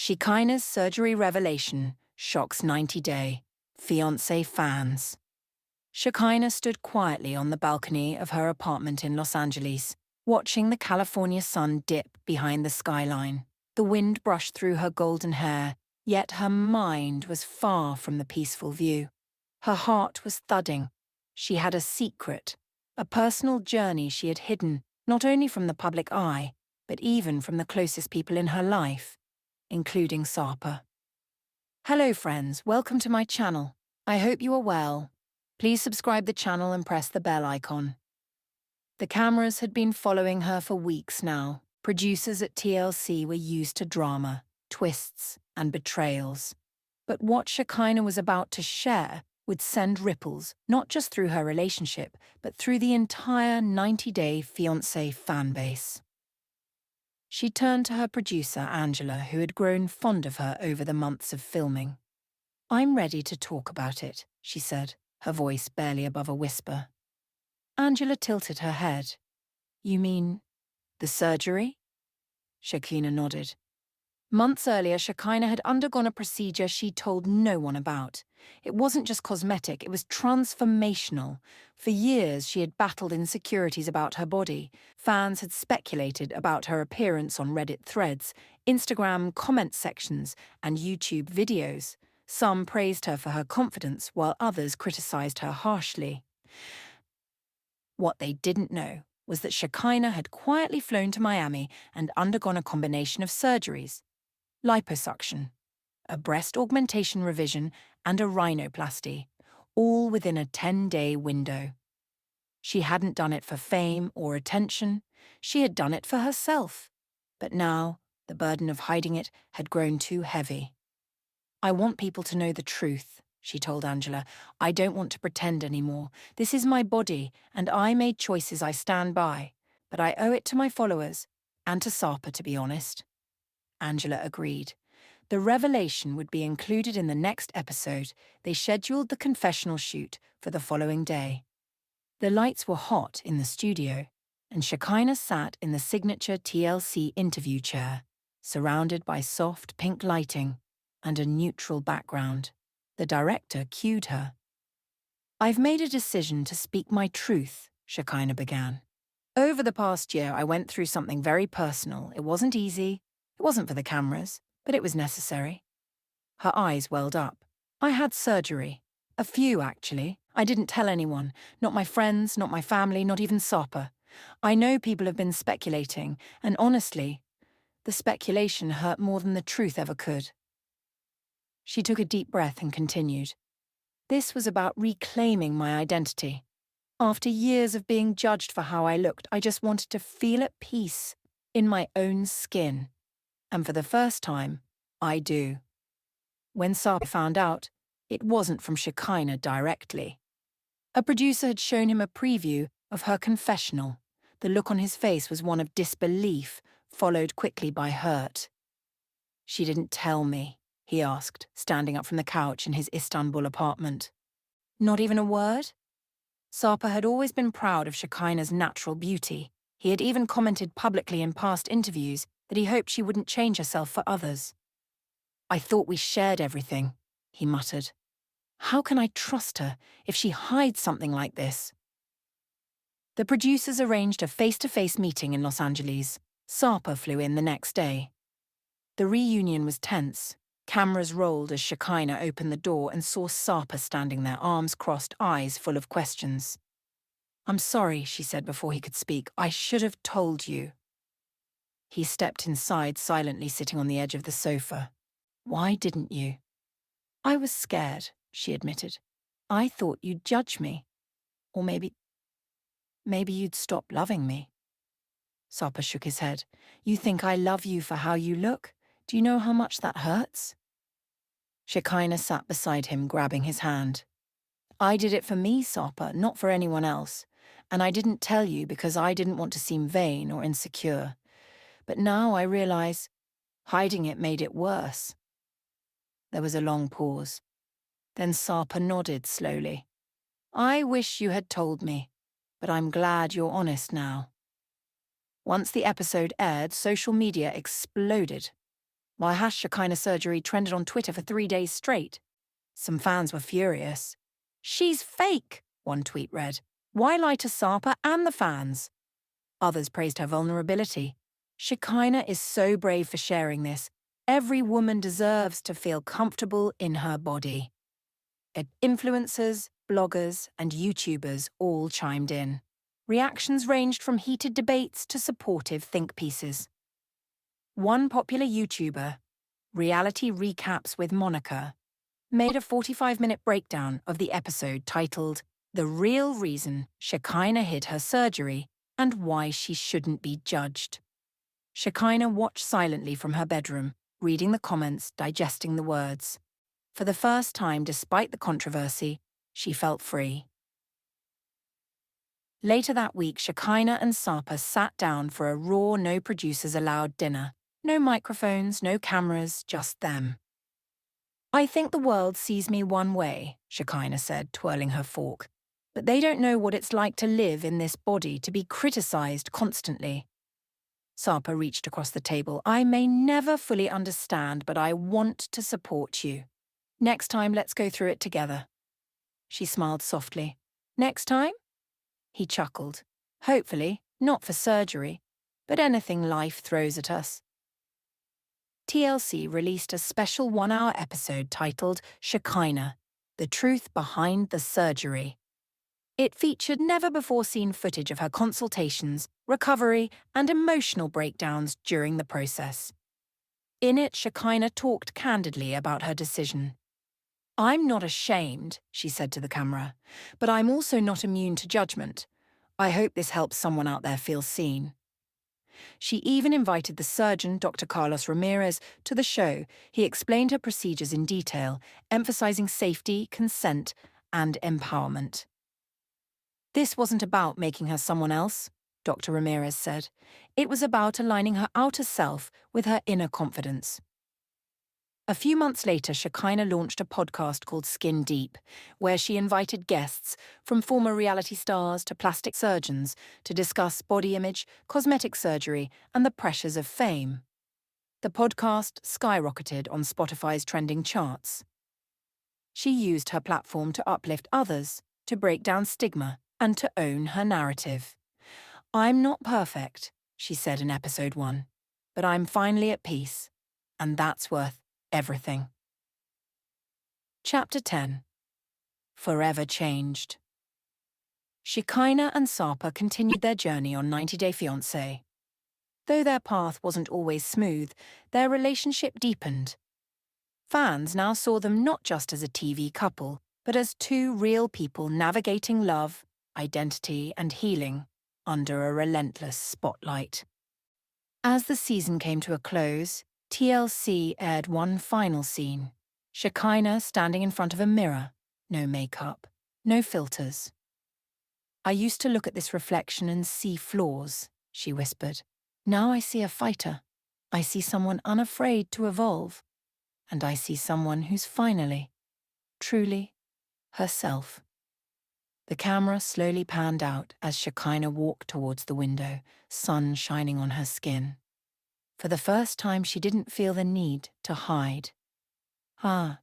Shekinah's surgery revelation shocks 90-day Fiancé fans. Shekinah stood quietly on the balcony of her apartment in Los Angeles, watching the California sun dip behind the skyline. The wind brushed through her golden hair, yet her mind was far from the peaceful view. Her heart was thudding. She had a secret, a personal journey she had hidden not only from the public eye, but even from the closest people in her life, including Sarper. Hello friends, welcome to my channel. I hope you are well. Please subscribe the channel and press the bell icon. The cameras had been following her for weeks now. Producers at TLC were used to drama, twists, and betrayals. But what Shekinah was about to share would send ripples not just through her relationship, but through the entire 90-day Fiancé fanbase. She turned to her producer, Angela, who had grown fond of her over the months of filming. "I'm ready to talk about it," she said, her voice barely above a whisper. Angela tilted her head. "You mean the surgery?" Shekinah nodded. Months earlier, Shekinah had undergone a procedure she told no one about. It wasn't just cosmetic, it was transformational. For years, she had battled insecurities about her body. Fans had speculated about her appearance on Reddit threads, Instagram comment sections, and YouTube videos. Some praised her for her confidence, while others criticized her harshly. What they didn't know was that Shekinah had quietly flown to Miami and undergone a combination of surgeries: liposuction, a breast augmentation revision, and a rhinoplasty, all within a 10-day window. She hadn't done it for fame or attention, she had done it for herself. But now, the burden of hiding it had grown too heavy. "I want people to know the truth," she told Angela. "I don't want to pretend anymore. This is my body, and I made choices I stand by. But I owe it to my followers, and to Sarper, to be honest." Angela agreed. The revelation would be included in the next episode. They scheduled the confessional shoot for the following day. The lights were hot in the studio, and Shekinah sat in the signature TLC interview chair, surrounded by soft pink lighting and a neutral background. The director cued her. "I've made a decision to speak my truth," Shekinah began. "Over the past year, I went through something very personal. It wasn't easy. It wasn't for the cameras, but it was necessary." Her eyes welled up. "I had surgery. A few, actually. I didn't tell anyone. Not my friends, not my family, not even Sarper. I know people have been speculating, and honestly, the speculation hurt more than the truth ever could." She took a deep breath and continued. "This was about reclaiming my identity. After years of being judged for how I looked, I just wanted to feel at peace in my own skin. And for the first time, I do." When Sarper found out, it wasn't from Shekinah directly. A producer had shown him a preview of her confessional. The look on his face was one of disbelief, followed quickly by hurt. "She didn't tell me," he asked, standing up from the couch in his Istanbul apartment. "Not even a word?" Sarper had always been proud of Shekinah's natural beauty. He had even commented publicly in past interviews that he hoped she wouldn't change herself for others. "I thought we shared everything," he muttered. "How can I trust her if she hides something like this?" The producers arranged a face-to-face meeting in Los Angeles. Sarper flew in the next day. The reunion was tense. Cameras rolled as Shekinah opened the door and saw Sarper standing there, arms crossed, eyes full of questions. "I'm sorry," she said before he could speak. "I should have told you." He stepped inside, silently sitting on the edge of the sofa. "Why didn't you?" "I was scared," she admitted. "I thought you'd judge me. Or maybe you'd stop loving me." Sarper shook his head. "You think I love you for how you look? Do you know how much that hurts?" Shekinah sat beside him, grabbing his hand. "I did it for me, Sarper, not for anyone else. And I didn't tell you because I didn't want to seem vain or insecure. But now I realize hiding it made it worse." There was a long pause. Then Sarper nodded slowly. "I wish you had told me, but I'm glad you're honest now." Once the episode aired, social media exploded. while #Shekinah surgery trended on Twitter for 3 days straight. Some fans were furious. "She's fake," one tweet read. "Why lie to Sarper and the fans?" Others praised her vulnerability. "Shekinah is so brave for sharing this. Every woman deserves to feel comfortable in her body." Influencers, bloggers, and YouTubers all chimed in. Reactions ranged from heated debates to supportive think pieces. One popular YouTuber, Reality Recaps with Monica, made a 45-minute breakdown of the episode titled "The Real Reason Shekinah Hid Her Surgery and Why She Shouldn't Be Judged." Shekinah watched silently from her bedroom, reading the comments, digesting the words. For the first time, despite the controversy, she felt free. Later that week, Shekinah and Sarper sat down for a raw, no producers allowed dinner. No microphones, no cameras, just them. "I think the world sees me one way," Shekinah said, twirling her fork. "But they don't know what it's like to live in this body, to be criticized constantly." Sarper reached across the table. "I may never fully understand, but I want to support you. Next time, let's go through it together." She smiled softly. "Next time?" He chuckled. "Hopefully, not for surgery, but anything life throws at us." TLC released a special 1-hour episode titled Shekinah, The Truth Behind the Surgery. It featured never-before-seen footage of her consultations, recovery, and emotional breakdowns during the process. In it, Shekinah talked candidly about her decision. "I'm not ashamed," she said to the camera, "but I'm also not immune to judgment. I hope this helps someone out there feel seen." She even invited the surgeon, Dr. Carlos Ramirez, to the show. He explained her procedures in detail, emphasizing safety, consent, and empowerment. "This wasn't about making her someone else," Dr. Ramirez said. "It was about aligning her outer self with her inner confidence." A few months later, Shekinah launched a podcast called Skin Deep, where she invited guests from former reality stars to plastic surgeons to discuss body image, cosmetic surgery, and the pressures of fame. The podcast skyrocketed on Spotify's trending charts. She used her platform to uplift others, to break down stigma, and to own her narrative. "I'm not perfect," she said in episode 1, "but I'm finally at peace, and that's worth everything." Chapter 10. Forever Changed. Shekinah and Sarper continued their journey on 90 Day Fiancé. Though their path wasn't always smooth, their relationship deepened. Fans now saw them not just as a TV couple, but as two real people navigating love, identity, and healing under a relentless spotlight. As the season came to a close, TLC aired one final scene. Shekinah standing in front of a mirror. No makeup, no filters. "I used to look at this reflection and see flaws," she whispered. "Now I see a fighter. I see someone unafraid to evolve. And I see someone who's finally, truly, herself." The camera slowly panned out as Shekinah walked towards the window, sun shining on her skin. For the first time, she didn't feel the need to hide. "Ah,